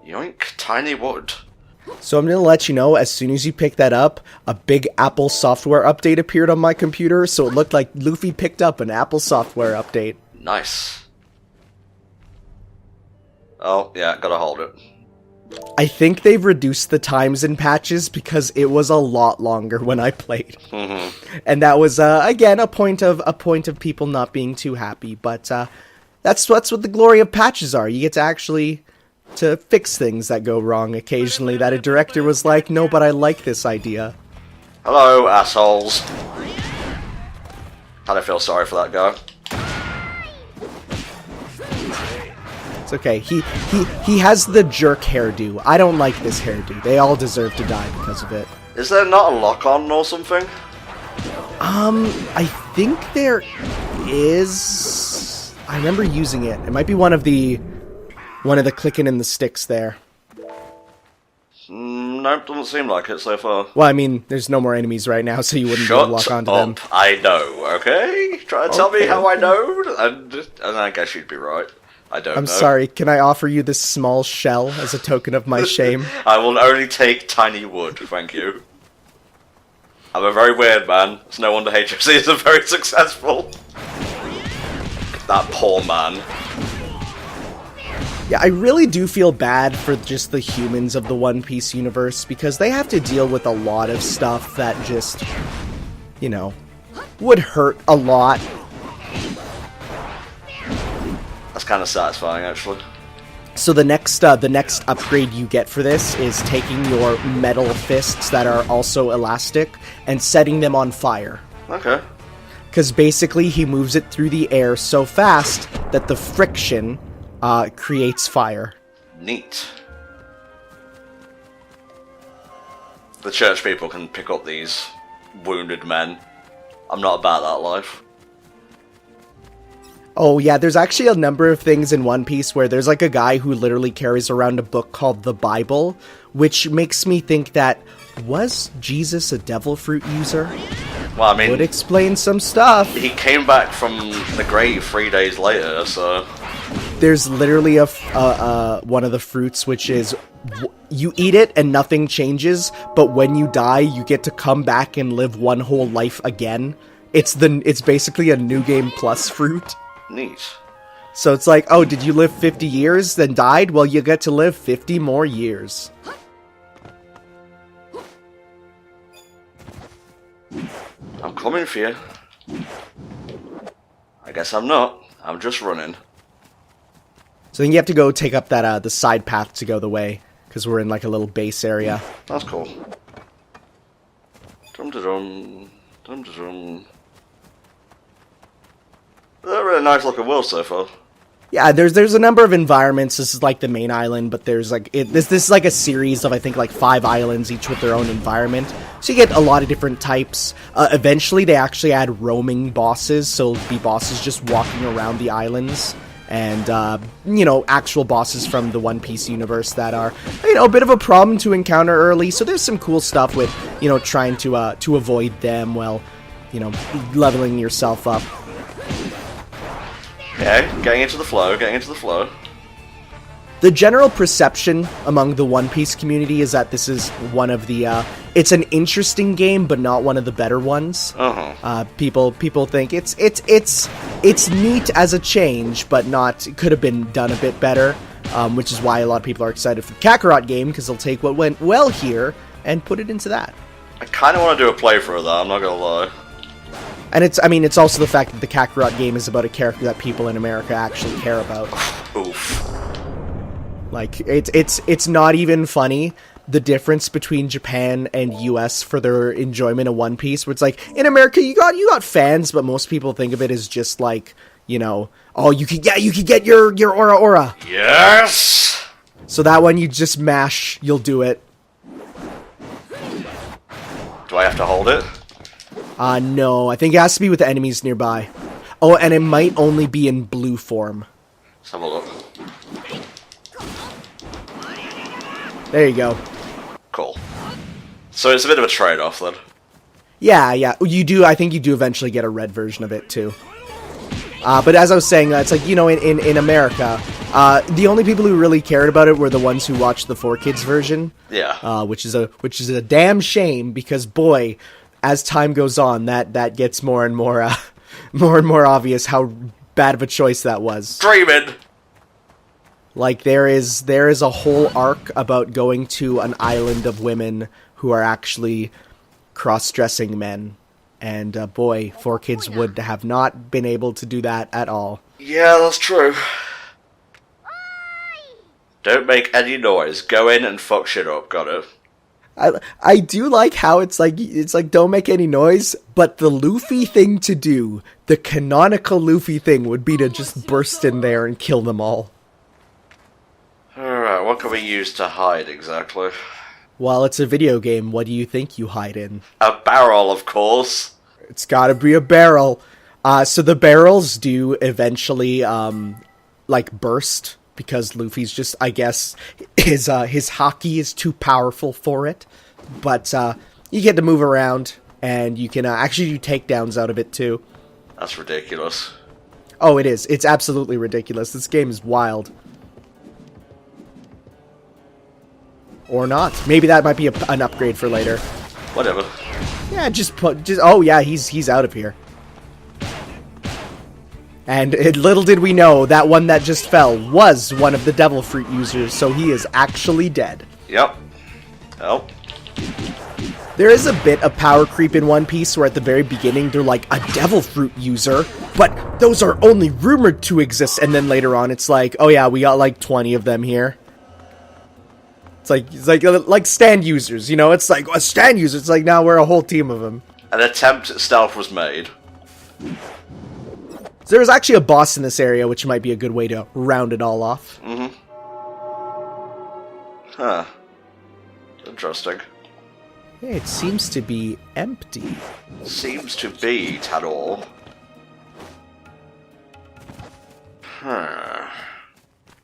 Yoink, tiny wood. So I'm going to let you know, as soon as you pick that up, a big Apple software update appeared on my computer, so it looked like Luffy picked up an Apple software update. Nice. Oh, yeah, gotta hold it. I think they've reduced the times in patches because it was a lot longer when I played. And that was, again, a point of people not being too happy, but that's what the glory of patches are. You get to actually to fix things that go wrong occasionally, that a director was like, no, but I like this idea. Hello, assholes. How'd I feel sorry for that guy? It's okay. He has the jerk hairdo. I don't like this hairdo. They all deserve to die because of it. Is there not a lock-on or something? I think there is. I remember using it. It might be one of the clicking in the sticks there. Nope, doesn't seem like it so far. Well, I mean, there's no more enemies right now, so you wouldn't be able to lock onto them. I know, okay? Try to tell me how I know, and I guess you'd be right. I don't know. I'm sorry, can I offer you this small shell as a token of my shame? I will only take tiny wood, thank you. I'm a very weird man. It's no wonder HFC isn't very successful. That poor man. Yeah, I really do feel bad for just the humans of the One Piece universe, because they have to deal with a lot of stuff that just, you know, would hurt a lot. That's kind of satisfying, actually. So the next upgrade you get for this is taking your metal fists that are also elastic and setting them on fire. Okay. Because basically he moves it through the air so fast that the friction creates fire. Neat. The church people can pick up these wounded men. I'm not about that life. Oh yeah, there's actually a number of things in One Piece where there's like a guy who literally carries around a book called the Bible, which makes me think that, was Jesus a devil fruit user? Well, I mean, would explain some stuff. He came back from the grave 3 days later, so... There's literally one of the fruits which is, you eat it and nothing changes, but when you die, you get to come back and live one whole life again. It's basically a New Game Plus fruit. Neat. So it's like, oh, did you live 50 years, then died? Well, you get to live 50 more years. I'm coming for you. I guess I'm not. I'm just running. So then you have to go take up that the side path to go the way, because we're in like a little base area. That's cool. Dum-da-dum. Dum-da-dum. They're a really nice looking world so far. Yeah, there's a number of environments. This is like the main island, but there's like this is like a series of, I think, like 5 islands, each with their own environment. So you get a lot of different types. Eventually, they actually add roaming bosses, so it'll be bosses just walking around the islands, and you know, actual bosses from the One Piece universe that are, you know, a bit of a problem to encounter early. So there's some cool stuff with, you know, trying to avoid them while, you know, leveling yourself up. Okay, getting into the flow. The general perception among the One Piece community is that this is one of the, it's an interesting game, but not one of the better ones. People think it's neat as a change, but not, it could have been done a bit better, which is why a lot of people are excited for the Kakarot game, because they'll take what went well here and put it into that. I kind of want to do a playthrough of that, I'm not gonna lie. And it's also the fact that the Kakarot game is about a character that people in America actually care about. Oof. Like, it's not even funny, the difference between Japan and US for their enjoyment of One Piece, where it's like, in America, you got fans, but most people think of it as just like, you know, oh, you could get your aura. Yes! So that one you just mash, you'll do it. Do I have to hold it? No, I think it has to be with the enemies nearby. Oh, and it might only be in blue form. Let's have a look. There you go. Cool. So it's a bit of a trade-off then. Yeah. You do. I think you do eventually get a red version of it too. But as I was saying, it's like, you know, in America, the only people who really cared about it were the ones who watched the 4Kids version. Yeah. Which is a damn shame, because boy, as time goes on, that gets more and more obvious how bad of a choice that was. Dreaming. Like, there is a whole arc about going to an island of women who are actually cross-dressing men. And, boy, 4Kids would have not been able to do that at all. Yeah, that's true. Don't make any noise. Go in and fuck shit up. Got it. I do like how it's like don't make any noise, but the Luffy thing to do, the canonical Luffy thing, would be to just burst in there and kill them all. Alright, what can we use to hide exactly? Well, it's a video game. What do you think you hide in? A barrel, of course. It's gotta be a barrel. So the barrels do eventually, like, burst, because Luffy's just, I guess, his haki is too powerful for it. But, you get to move around, and you can, actually do takedowns out of it, too. That's ridiculous. Oh, it is. It's absolutely ridiculous. This game is wild. Or not. Maybe that might be an upgrade for later. Whatever. Yeah, oh yeah, he's out of here. And little did we know, that one that just fell was one of the Devil Fruit users, so he is actually dead. Yep. Oh. There is a bit of power creep in One Piece, where at the very beginning they're like, a Devil Fruit user, but those are only rumored to exist, and then later on it's like, oh yeah, we got like 20 of them here. It's like stand users, you know? It's like, a stand user, it's like, now we're a whole team of them. An attempt at stealth was made. So there's actually a boss in this area, which might be a good way to round it all off. Mm-hmm. Huh. Interesting. Yeah, it seems to be empty. Seems to be, Tador. Huh.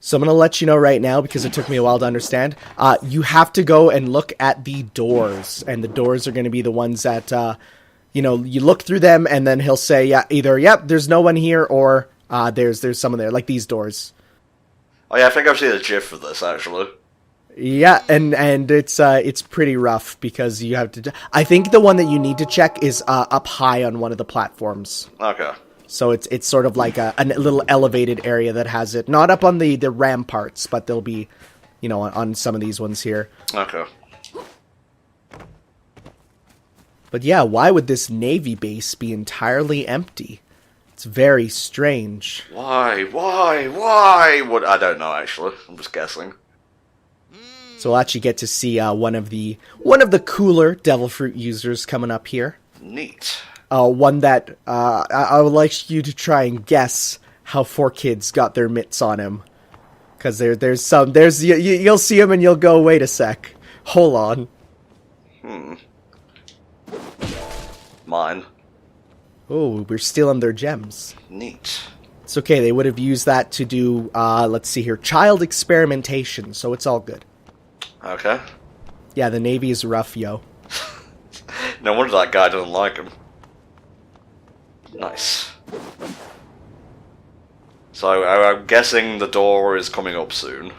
So I'm going to let you know right now, because it took me a while to understand. You have to go and look at the doors, and the doors are going to be the ones that, you know, you look through them, and then he'll say, yeah, either, yep, there's no one here, or there's someone there, like these doors. Oh yeah, I think I've seen a GIF for this, actually. Yeah, and it's pretty rough, because you have to... I think the one that you need to check is up high on one of the platforms. Okay. So it's sort of like a little elevated area that has it. Not up on the ramparts, but they'll be, you know, on some of these ones here. Okay. But yeah, why would this Navy base be entirely empty? It's very strange. Why? I don't know, actually. I'm just guessing. So we'll actually get to see one of the cooler Devil Fruit users coming up here. Neat. One that I would like you to try and guess how 4Kids got their mitts on him. Because you'll see him and you'll go, wait a sec, hold on. Mine. Oh, we're stealing their gems. Neat. It's okay, they would have used that to do, let's see here, child experimentation, so it's all good. Okay. Yeah, the Navy is rough, yo. No wonder that guy doesn't like him. Nice. So I'm guessing the door is coming up soon.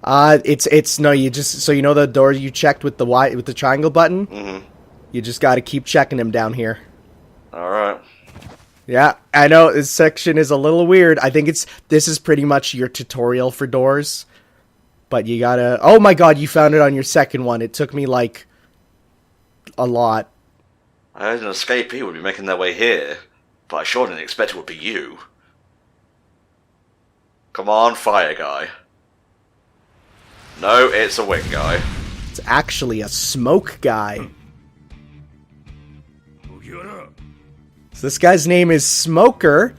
No, you just, so you know the door you checked with the triangle button? Mm-hmm. You just gotta keep checking them down here. Alright. Yeah, I know, this section is a little weird. I think this is pretty much your tutorial for doors. But you gotta, oh my god, you found it on your second one. It took me, like, a lot. I heard an escapee would be making their way here, but I sure didn't expect it would be you. Come on, fire guy. No, it's a wing guy. It's actually a smoke guy. So this guy's name is Smoker.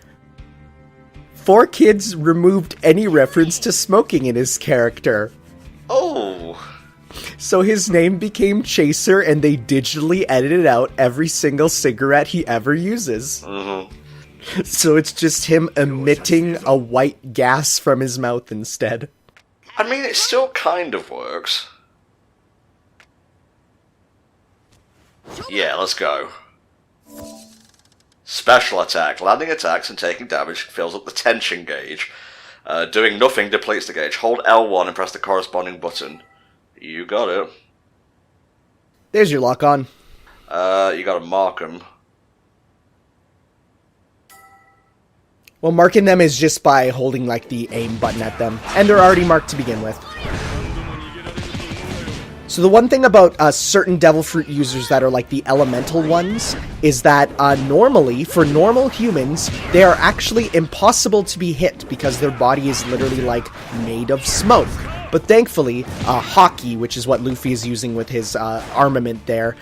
4Kids removed any reference to smoking in his character. Oh. So his name became Chaser, and they digitally edited out every single cigarette he ever uses. Mm-hmm. So it's just him emitting a white gas from his mouth instead. I mean, it still kind of works. Yeah, let's go. Special attack. Landing attacks and taking damage fills up the tension gauge. Doing nothing depletes the gauge. Hold L1 and press the corresponding button. You got it. There's your lock on. You gotta mark them. Well, marking them is just by holding, like, the aim button at them. And they're already marked to begin with. So the one thing about certain Devil Fruit users that are like the elemental ones is that normally, for normal humans, they are actually impossible to be hit because their body is literally like made of smoke. But thankfully, Hockey, which is what Luffy is using with his armament there,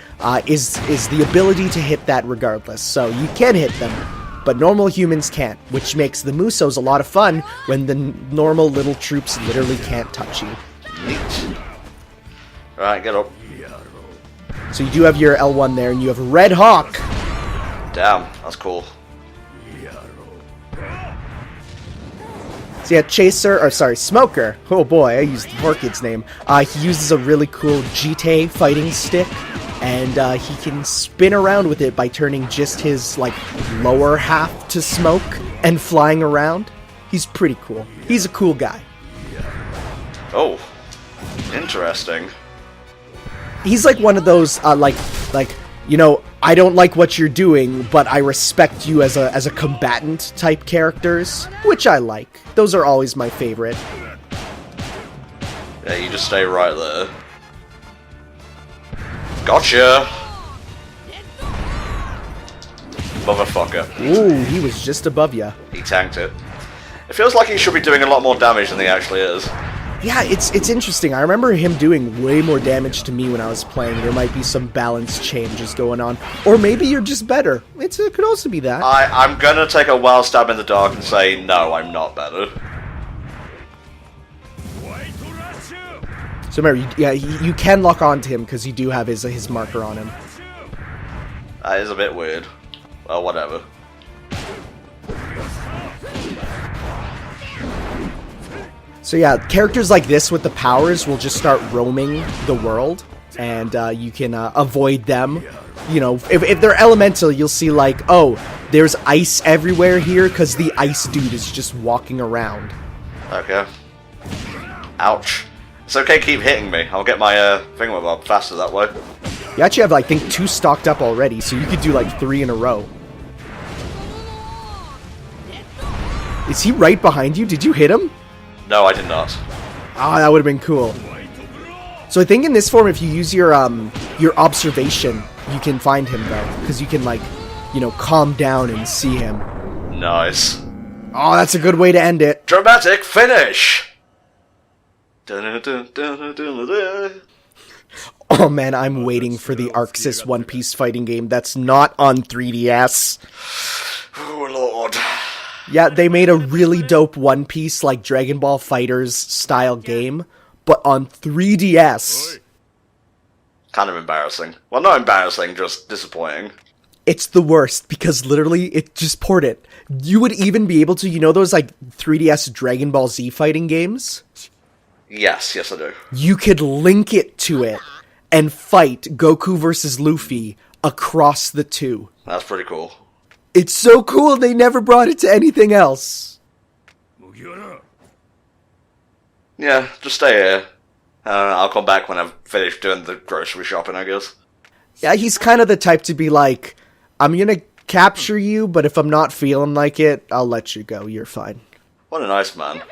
is the ability to hit that regardless. So you can hit them, but normal humans can't, which makes the Musos a lot of fun when the normal little troops literally can't touch you. Neat. Right, get up. So you do have your L1 there, and you have Red Hawk. Damn, that's cool. So yeah, Smoker. Oh boy, I used the poor kid's name. He uses a really cool Jite fighting stick, and he can spin around with it by turning just his, like, lower half to smoke and flying around. He's pretty cool. He's a cool guy. Oh, interesting. He's like one of those, you know, I don't like what you're doing, but I respect you as a combatant type characters, which I like. Those are always my favorite. Yeah, you just stay right there. Gotcha! Motherfucker. Ooh, he was just above ya. He tanked it. It feels like he should be doing a lot more damage than he actually is. Yeah, it's interesting. I remember him doing way more damage to me when I was playing. There might be some balance changes going on. Or maybe you're just better. It could also be that. I'm gonna take a wild stab in the dark and say, no, I'm not better. So remember, you can lock onto him because you do have his marker on him. That is a bit weird. Well, whatever. So yeah, characters like this with the powers will just start roaming the world, and you can avoid them. You know, if they're elemental, you'll see like, oh, there's ice everywhere here because the ice dude is just walking around. Okay. Ouch. It's okay, keep hitting me. I'll get my thingamabob faster that way. You actually have, I think, 2 stocked up already, so you could do like 3 in a row. Is he right behind you? Did you hit him? No, I did not. Ah, that would have been cool. So I think in this form, if you use your observation, you can find him though, because you can, like, you know, calm down and see him. Nice. Oh, that's a good way to end it. Dramatic finish. Oh man, I'm waiting for the Arxis One Piece fighting game that's not on 3DS. Oh lord. Yeah, they made a really dope One Piece, like, Dragon Ball Fighters style game, but on 3DS. Kind of embarrassing. Well, not embarrassing, just disappointing. It's the worst, because literally, it just ported. You would even be able to, you know those, like, 3DS Dragon Ball Z fighting games? Yes, I do. You could link it to it and fight Goku versus Luffy across the two. That's pretty cool. It's so cool they never brought it to anything else. Yeah, just stay here. I'll come back when I've finished doing the grocery shopping, I guess. Yeah, he's kind of the type to be like, I'm gonna capture you, but if I'm not feeling like it, I'll let you go. You're fine. What a nice man.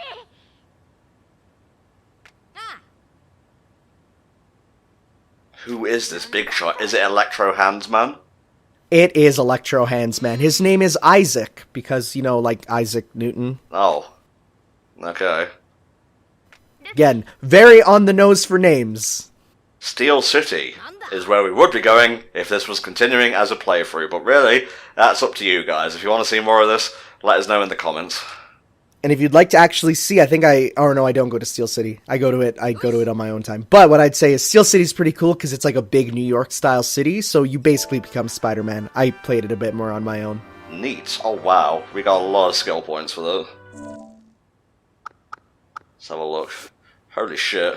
Who is this big shot? Is it Electro Hands Man? It is Electro Hands Man. His name is Isaac, because, you know, like Isaac Newton. Oh. Okay. Again, very on the nose for names. Steel City is where we would be going if this was continuing as a playthrough, but really, that's up to you guys. If you want to see more of this, let us know in the comments. And if you'd like to actually see, I don't go to Steel City. I go to it on my own time. But what I'd say is Steel City's pretty cool because it's like a big New York style city, so you basically become Spider-Man. I played it a bit more on my own. Neat. Oh wow, we got a lot of skill points for that. Let's have a look. Holy shit.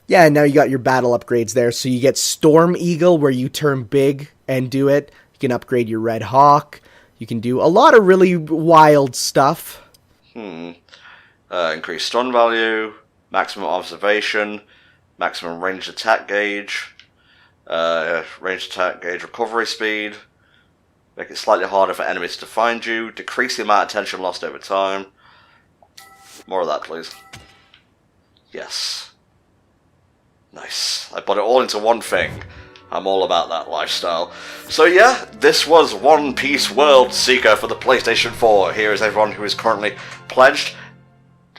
Yeah, and now you got your battle upgrades there. So you get Storm Eagle, where you turn big and do it. You can upgrade your Red Hawk. You can do a lot of really wild stuff. Increased stun value, maximum observation, maximum ranged attack gauge, ranged attack gauge recovery speed, make it slightly harder for enemies to find you, decrease the amount of tension lost over time. More of that, please. Yes. Nice. I put it all into one thing. I'm all about that lifestyle. So yeah, this was One Piece World Seeker for the PlayStation 4. Here is everyone who is currently pledged.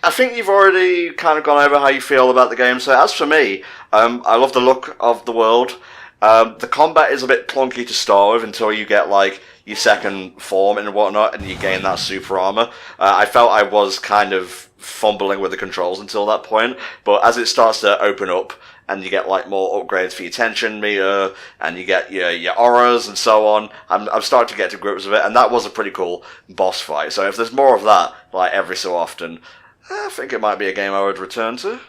I think you've already kind of gone over how you feel about the game. So as for me, I love the look of the world. The combat is a bit clunky to start with until you get like your second form and whatnot, and you gain that super armor. I felt I was kind of fumbling with the controls until that point, but as it starts to open up, and you get like more upgrades for your tension meter, and you get your auras and so on, I'm starting to get to grips with it, and that was a pretty cool boss fight. So if there's more of that, like every so often, I think it might be a game I would return to.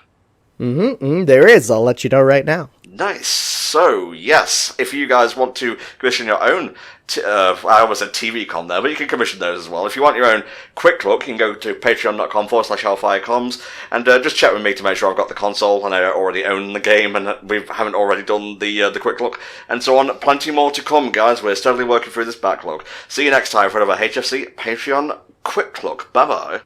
There is. I'll let you know right now. Nice. So, yes, if you guys want to commission your own, I almost said TV com there, but you can commission those as well. If you want your own quick look, you can go to patreon.com/HellfireComms and just check with me to make sure I've got the console and I already own the game and we haven't already done the quick look and so on. Plenty more to come, guys. We're steadily working through this backlog. See you next time for another HFC Patreon quick look. Bye-bye.